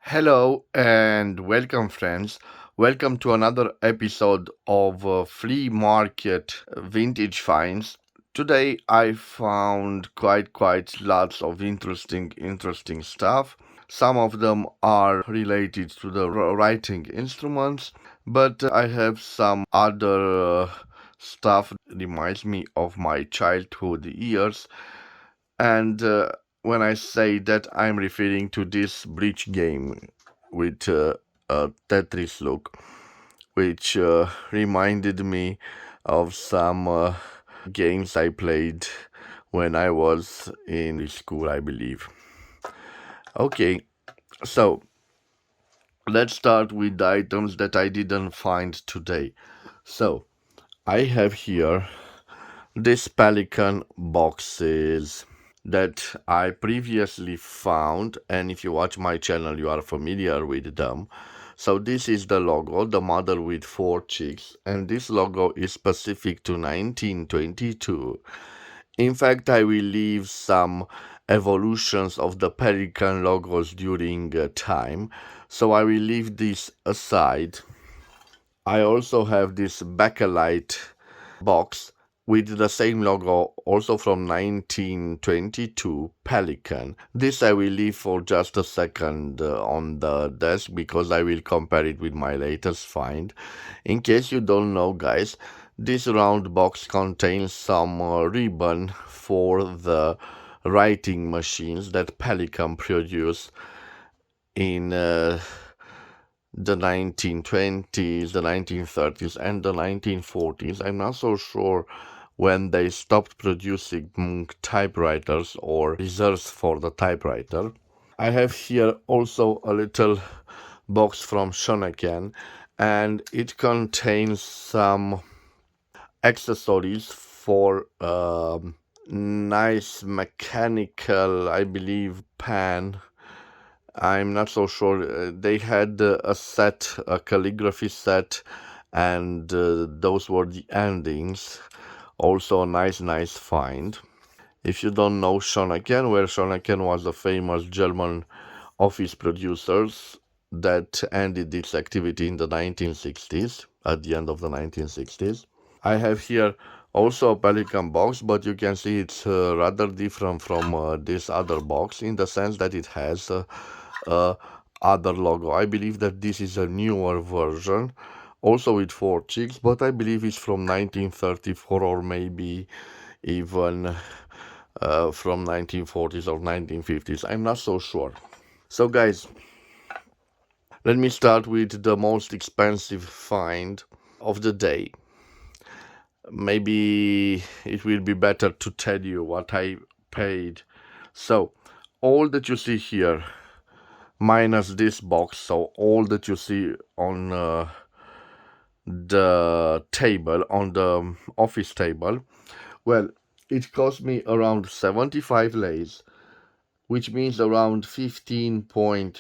Hello and welcome, friends. Welcome to another episode of Flea Market Vintage Finds. Today I found quite lots of interesting stuff. Some of them are related to the writing instruments, but I have some other stuff that reminds me of my childhood years. And when I say that, I'm referring to this bridge game with a Tetris look, which reminded me of some games I played when I was in school, I believe. Okay, so let's start with the items that I didn't find today. So I have here this Pelican Boxes that I previously found, and if you watch my channel, you are familiar with them. So this is the logo, the mother with four chicks, and this logo is specific to 1922. In fact, I will leave some evolutions of the Pelican logos during time, so I will leave this aside. I also have this bakelite box with the same logo, also from 1922, Pelican. This I will leave for just a second on the desk because I will compare it with my latest find. In case you don't know, guys, this round box contains some ribbon for the writing machines that Pelican produced in the 1920s, the 1930s, and the 1940s. I'm not so sure when they stopped producing typewriters or reserves for the typewriter. I have here also a little box from Shonekan, and it contains some accessories for nice mechanical, I believe, pan. I'm not so sure. They had a set, a calligraphy set, and those were the endings. Also a nice find. If you don't know Schonecken, well, Schonecken was a famous German office producers that ended its activity in the 1960s, at the end of the 1960s. I have here also a Pelican box, but you can see it's rather different from this other box in the sense that it has other logo. I believe that this is a newer version, also with four chicks, but I believe it's from 1934 or maybe even from 1940s or 1950s. I'm not so sure. So guys, let me start with the most expensive find of the day. Maybe it will be better to tell you what I paid. So all that you see here minus this box, so all that you see on the table, on the office table, well, it cost me around 75 lays, which means around 15.14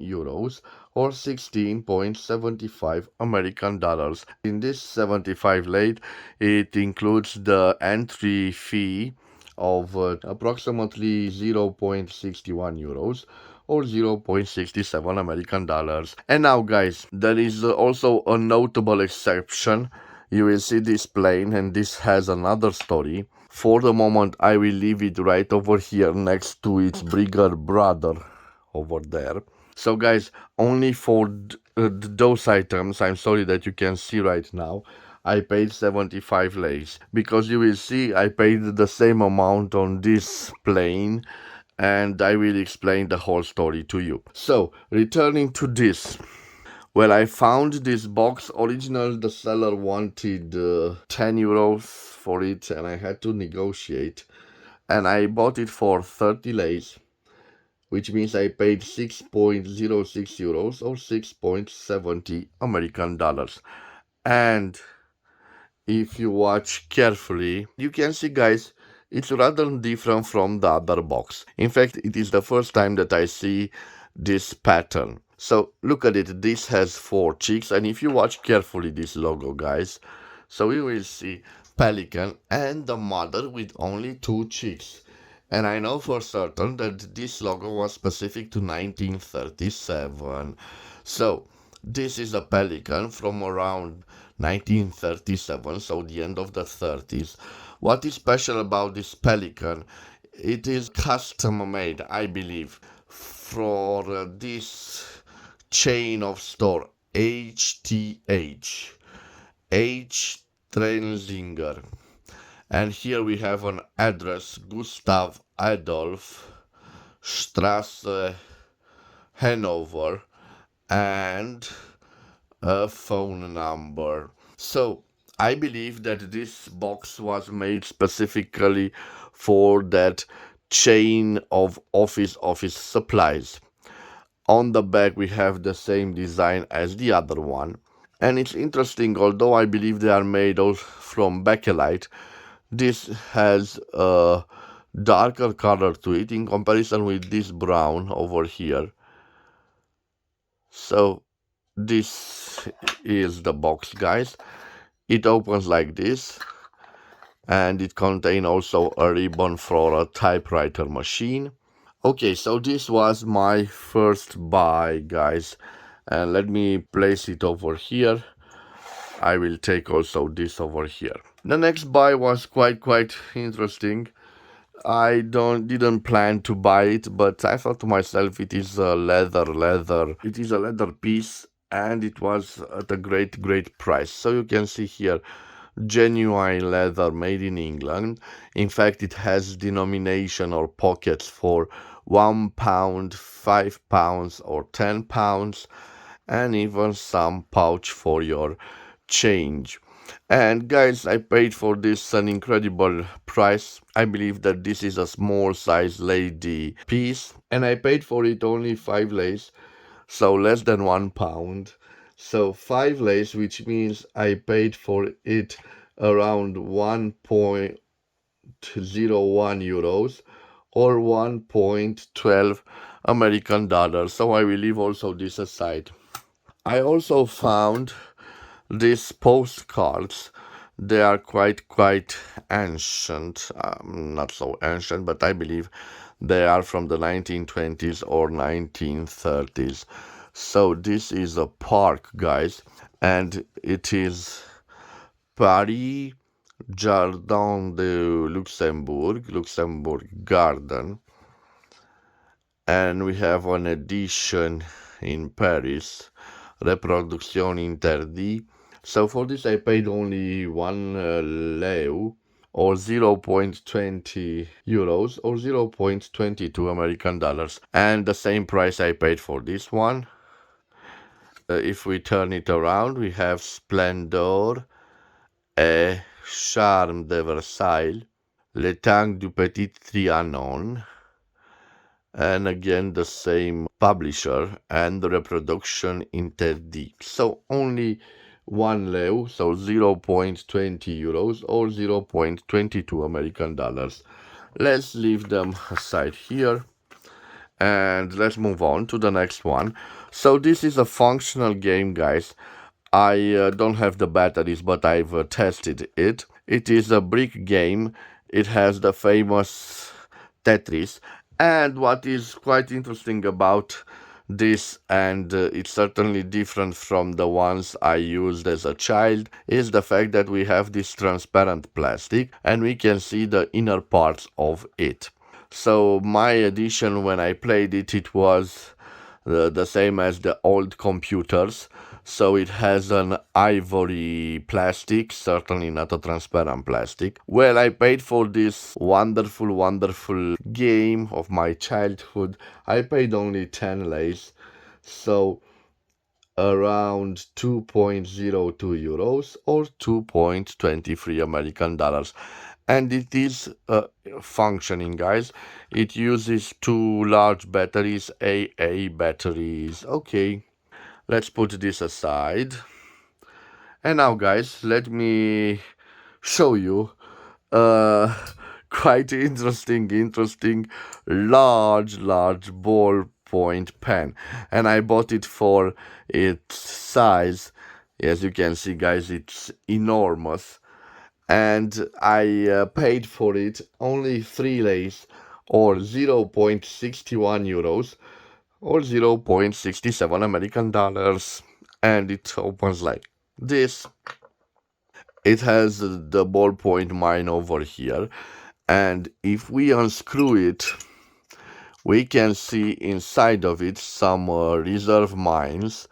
euros or 16.75 American dollars. In this 75 lei, it includes the entry fee of approximately 0.61 euros or 0.67 American dollars. And now, guys, there is also a notable exception. You will see this plane, and this has another story. For the moment, I will leave it right over here next to its bigger brother over there. So, guys, only for those items, I'm sorry that you can see right now, I paid 75 lays. Because you will see, I paid the same amount on this plane, and I will explain the whole story to you. So, returning to this. Well, I found this box. Original, the seller wanted 10 euros for it, and I had to negotiate. And I bought it for 30 lays, which means I paid 6.06 euros or 6.70 American dollars. And if you watch carefully, you can see, guys, it's rather different from the other box. In fact, it is the first time that I see this pattern. So look at it, this has four cheeks, and if you watch carefully this logo, guys, so you will see Pelican and the mother with only two cheeks. And I know for certain that this logo was specific to 1937. So, this is a Pelican from around 1937, so the end of the 30s. What is special about this Pelican? It is custom made, I believe, for this chain of store HTH, H. Trenzinger. And here we have an address, Gustav Adolf Strasse, Hanover, and a phone number. So I believe that this box was made specifically for that chain of office supplies. On the back we have the same design as the other one. And it's interesting, although I believe they are made from bakelite, this has a darker color to it in comparison with this brown over here. So this is the box, guys. It opens like this, and it contains also a ribbon for a typewriter machine. Okay, so this was my first buy, guys, and let me place it over here. I will take also this over here. The next buy was quite interesting. I didn't plan to buy it, but I thought to myself it is a leather. It is a leather piece, and it was at a great price. So you can see here, genuine leather made in England. In fact, it has denomination or pockets for £1, £5, or £10, and even some pouch for your change. And guys, I paid for this an incredible price. I believe that this is a small size lady piece, and I paid for it only 5 lace, so less than £1. So 5 lace, which means I paid for it around 1.01 euros or 1.12 American dollars. So I will leave also this aside. I also found these postcards. They are quite ancient, not so ancient, but I believe they are from the 1920s or 1930s. So this is a park, guys, and it is Paris Jardin de Luxembourg Garden, and we have an edition in Paris, Reproduction Interdit. So for this I paid only 1 leu, or 0.20 euros, or 0.22 American dollars, and the same price I paid for this one. If we turn it around, we have Splendor et Charme de Versailles, Le Temps du Petit Trianon, and again the same publisher, and the Reproduction Interdit. So only 1 leu, so 0.20 euros or 0.22 American dollars. Let's leave them aside here, and let's move on to the next one. So this is a functional game, guys. I don't have the batteries, but I've tested it. It is a brick game. It has the famous Tetris. And what is quite interesting about this, and it's certainly different from the ones I used as a child, is the fact that we have this transparent plastic and we can see the inner parts of it. So my edition, when I played it, it was the same as the old computers. So it has an ivory plastic, certainly not a transparent plastic. Well, I paid for this wonderful game of my childhood. I paid only 10 lays, so around 2.02 euros or 2.23 American dollars. And it is functioning, guys. It uses 2 large batteries, AA batteries. Okay, let's put this aside. And now, guys, let me show you quite interesting large ballpoint pen, and I bought it for its size. As you can see, guys, it's enormous, and I paid for it only 3 lays or 0.61 euros or 0.67 American dollars. And it opens like this. It has the ballpoint mine over here. And if we unscrew it, we can see inside of it some reserve mines,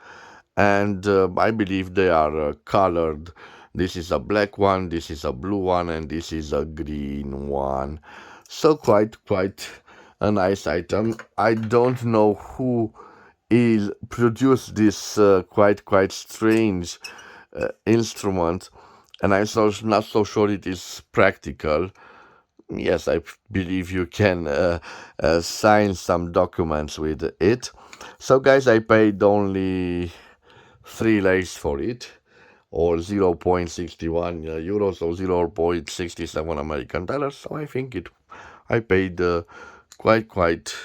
and I believe they are colored. This is a black one, this is a blue one, and this is a green one. So quite a nice item. I don't know who is produced this quite strange instrument, and I'm not so sure it is practical. Yes, I believe you can sign some documents with it. So, guys, I paid only 3 lays for it, or 0.61 euros, or 0.67 American dollars. So I think I paid quite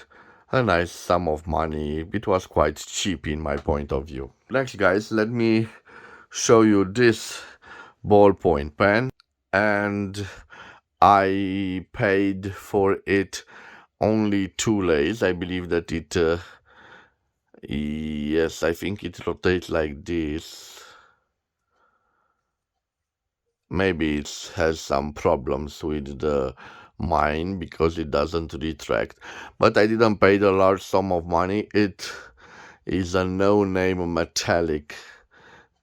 a nice sum of money. It was quite cheap in my point of view. Next, guys, let me show you this ballpoint pen, and I paid for it only 2 lays. I believe that yes, I think it rotates like this. Maybe it has some problems with the mine because it doesn't retract. But I didn't pay the large sum of money. It is a no-name metallic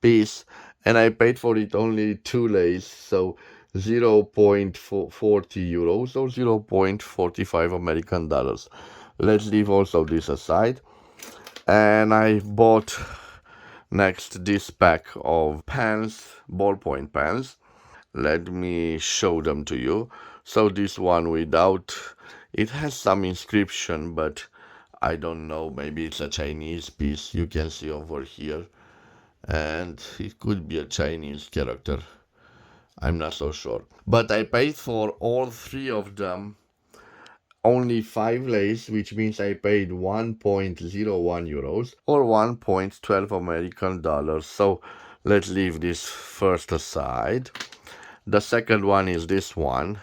piece, and I paid for it only 2 lays, so 0.40 euros or 0.45 American dollars. Let's leave also this aside. And I bought next this pack of pens, ballpoint pens. Let me show them to you. So this one without, it has some inscription, but I don't know, maybe it's a Chinese piece. You can see over here, and it could be a Chinese character. I'm not so sure. But I paid for all three of them only 5 lays, which means I paid 1.01 euros or 1.12 American dollars. So let's leave this first aside. The second one is this one.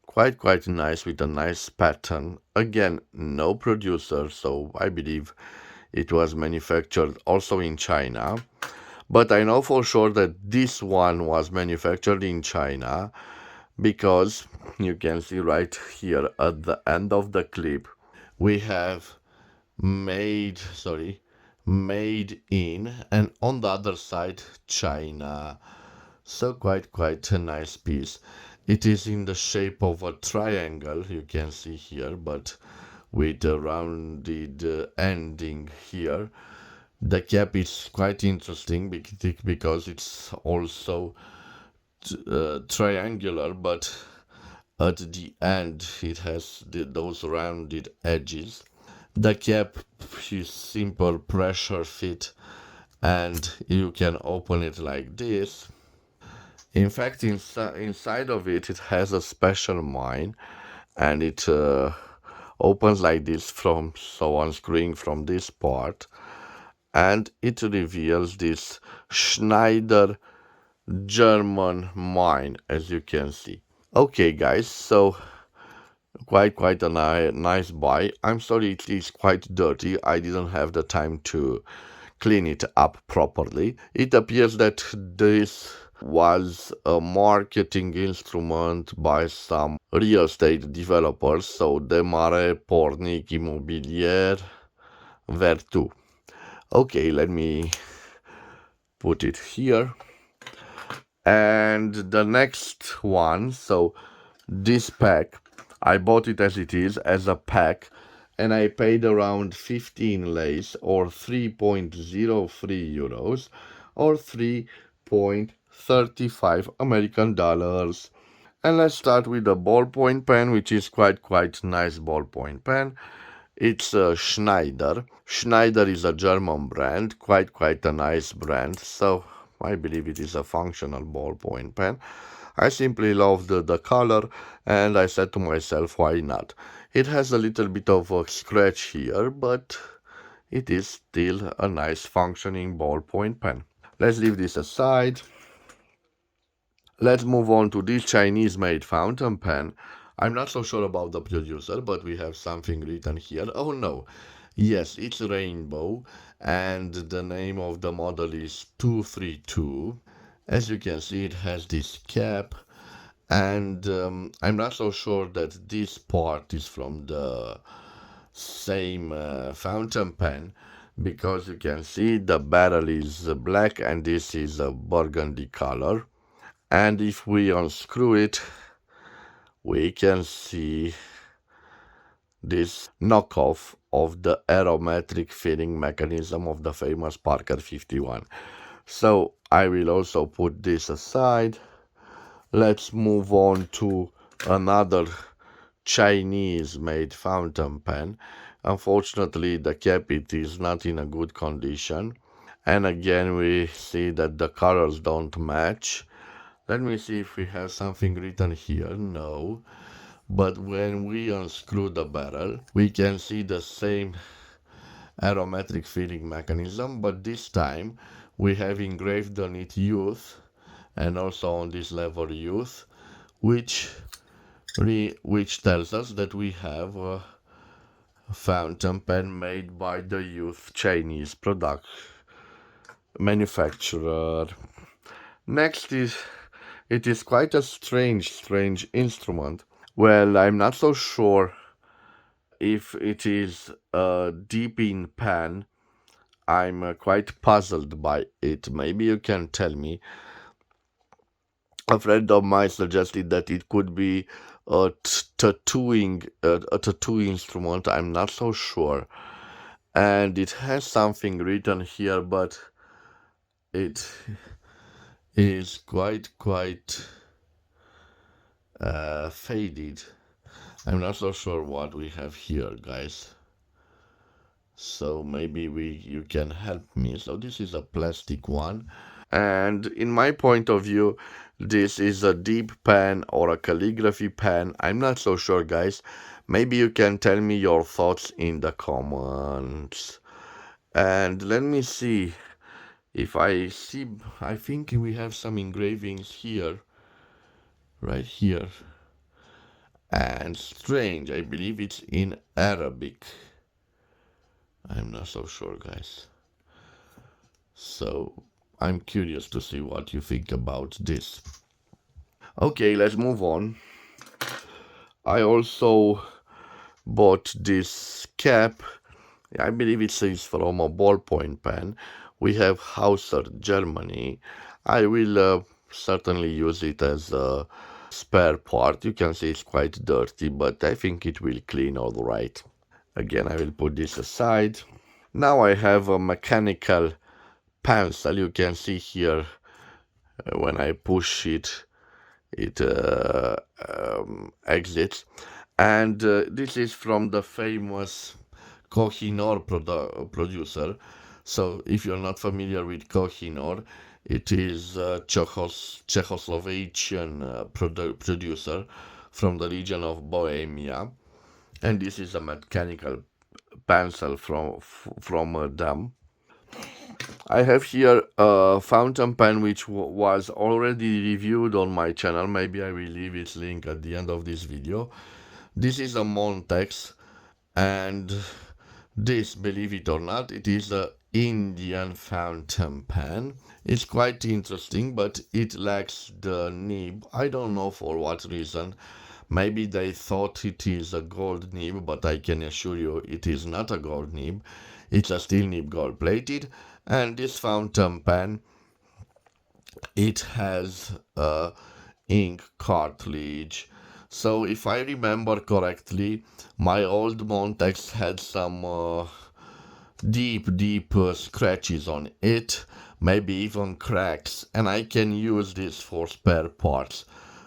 Quite nice, with a nice pattern. Again, no producer, so I believe it was manufactured also in China. But I know for sure that this one was manufactured in China because you can see right here at the end of the clip we have made in, and on the other side China. So quite a nice piece. It is in the shape of a triangle, you can see here, but with a rounded ending here. The cap is quite interesting because it's also triangular, but at the end it has those rounded edges. The cap is simple pressure fit, and you can open it like this. In fact, inside of it, it has a special mine, and it opens like this so unscrewing from this part, and it reveals this Schneider German mine, as you can see. Okay, guys, so quite a nice buy. I'm sorry it is quite dirty. I didn't have the time to clean it up properly. It appears that this was a marketing instrument by some real estate developers, so de mare pornic imobilier vertu. Okay, let me put it here. And the next one, so this pack, I bought it as it is, as a pack, and I paid around 15 lays or 3.03 euros or 3.35 American dollars. And let's start with the ballpoint pen, which is quite nice ballpoint pen. It's a Schneider. Schneider is a German brand, quite a nice brand. So I believe it is a functional ballpoint pen. I simply loved the color, and I said to myself, why not? It has a little bit of a scratch here, but it is still a nice functioning ballpoint pen. Let's leave this aside. Let's move on to this Chinese-made fountain pen. I'm not so sure about the producer, but we have something written here. Oh no, yes, it's Rainbow, and the name of the model is 232. As you can see, it has this cap, and I'm not so sure that this part is from the same fountain pen, because you can see the barrel is black and this is a burgundy color. And if we unscrew it, we can see this knockoff of the aromatic filling mechanism of the famous Parker 51. So I will also put this aside. Let's move on to another Chinese made fountain pen. Unfortunately, the cap it is not in a good condition. And again, we see that the colors don't match. Let me see if we have something written here. No. But when we unscrew the barrel, we can see the same aromatic filling mechanism, but this time we have engraved on it youth and also on this lever youth, which which tells us that we have a fountain pen made by the youth Chinese product manufacturer. Next is, it is quite a strange instrument. Well, I'm not so sure if it is a deep in pan. I'm quite puzzled by it. Maybe you can tell me. A friend of mine suggested that it could be a tattoo instrument. I'm not so sure, and it has something written here, but it is quite faded. I'm not so sure what we have here, guys. So maybe you can help me. So this is a plastic one. And in my point of view, this is a deep pen or a calligraphy pen. I'm not so sure, guys. Maybe you can tell me your thoughts in the comments. And let me see if I see. I think we have some engravings here, right here. And strange, I believe it's in Arabic. I'm not so sure, guys. So I'm curious to see what you think about this. Okay, let's move on. I also bought this cap. I believe it says from a ballpoint pen. We have Hauser, Germany. I will certainly use it as a spare part. You can see it's quite dirty, but I think it will clean all right. Again, I will put this aside. Now I have a mechanical pencil. You can see here when I push it, it exits. And this is from the famous Kohinoor producer. So if you're not familiar with Kohinoor, it is a Czechoslovakian producer from the region of Bohemia. And this is a mechanical pencil from them. I have here a fountain pen which was already reviewed on my channel. Maybe I will leave its link at the end of this video. This is a Montex, and this, believe it or not, it is a Indian fountain pen. It's quite interesting, but it lacks the nib. I don't know for what reason. Maybe they thought it is a gold nib, but I can assure you it is not a gold nib. It's a steel nib, gold plated. And this fountain pen, it has a ink cartridge. So if I remember correctly, my old Montex had some deep scratches on it, maybe even cracks, and I can use this for spare parts.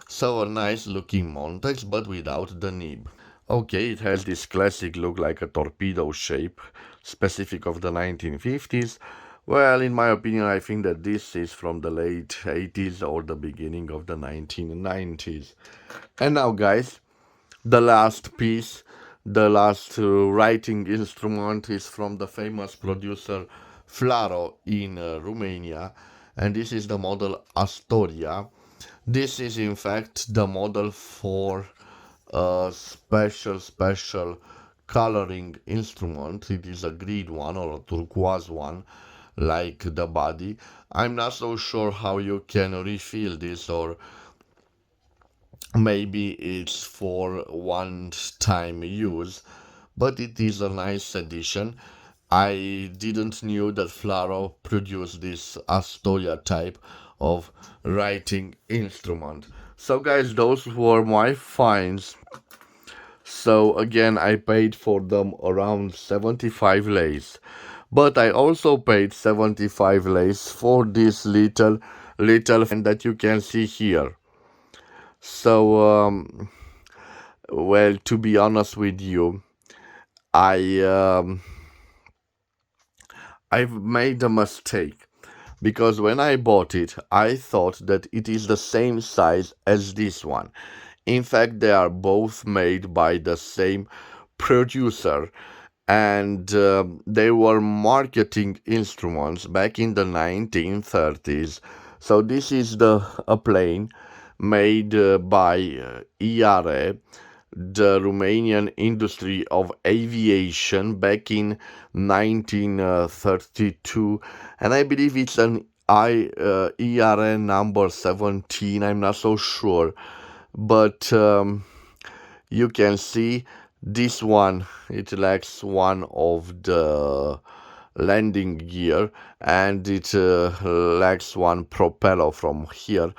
So a nice looking Montex, but without the nib. Okay, it has this classic look like a torpedo shape, specific of the 1950s. Well, in my opinion, I think that this is from the late 80s or the beginning of the 1990s. And now, guys, the last piece, the last writing instrument is from the famous producer Flaro in Romania, and this is the model Astoria. This is in fact the model for a special coloring instrument. It is a green one or a turquoise one, like the body. I'm not so sure how you can refill this, or maybe it's for one time use, but it is a nice addition. I didn't knew that Flaro produced this astoria type of writing instrument. So guys, those were my finds. So again, I paid for them around 75 lays. But I also paid 75 lays for this little that you can see here. So well, to be honest with you, I I've made a mistake because when I bought it, I thought that it is the same size as this one. In fact, they are both made by the same producer, and they were marketing instruments back in the 1930s. So this is the a plane made by ERA, the Romanian industry of aviation, back in 1932, and I believe it's an ERA number 17. I'm not so sure, but you can see this one. It lacks one of the landing gear, and it lacks one propeller from here.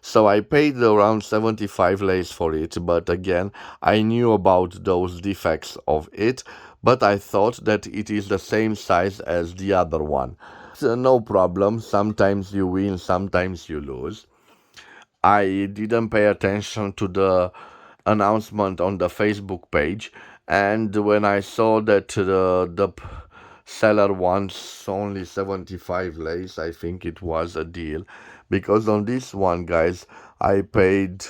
So I paid around 75 lays for it, but again, I knew about those defects of it, but I thought that it is the same size as the other one. So no problem, sometimes you win, sometimes you lose. I didn't pay attention to the announcement on the Facebook page, and when I saw that the seller wants only 75 lays, I think it was a deal, because on this one, guys, I paid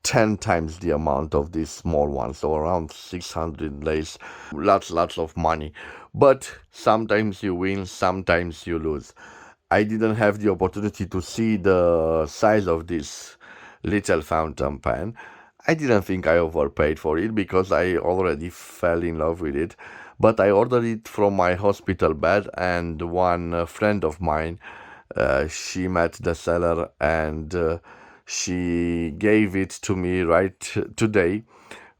10 times the amount of this small one, so around 600 lays. Lots of money, but sometimes you win, sometimes you lose. I didn't have the opportunity to see the size of this little fountain pen. I didn't think I overpaid for it because I already fell in love with it. But I ordered it from my hospital bed, and one friend of mine, she met the seller, and she gave it to me right today.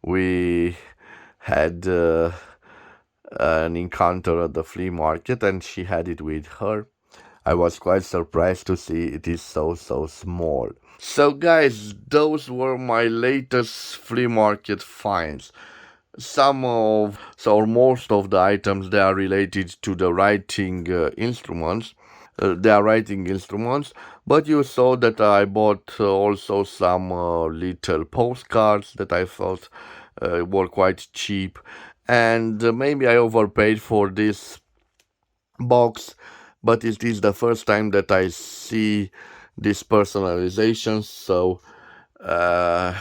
We had an encounter at the flea market, and she had it with her. I was quite surprised to see it is so small. So guys, those were my latest flea market finds. Some of, so most of the items, they are related to the writing instruments. They are writing instruments, but you saw that I bought also some little postcards that I thought were quite cheap, and maybe I overpaid for this box, but it is the first time that I see this personalization. So uh,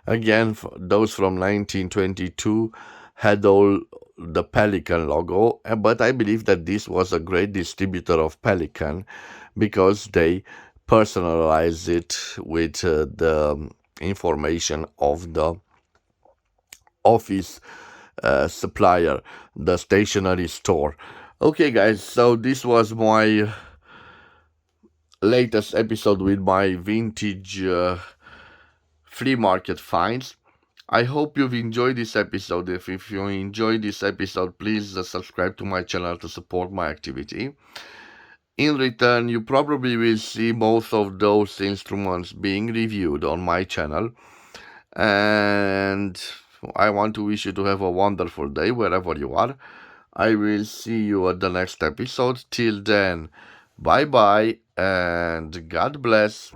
again, those from 1922 had all the Pelican logo, but I believe that this was a great distributor of Pelican because they personalize it with the information of the office supplier, the stationery store. Okay, guys, so this was my latest episode with my vintage flea market finds. I hope you've enjoyed this episode. If you enjoyed this episode, please subscribe to my channel to support my activity. In return, you probably will see most of those instruments being reviewed on my channel. And I want to wish you to have a wonderful day wherever you are. I will see you at the next episode. Till then, bye bye and God bless.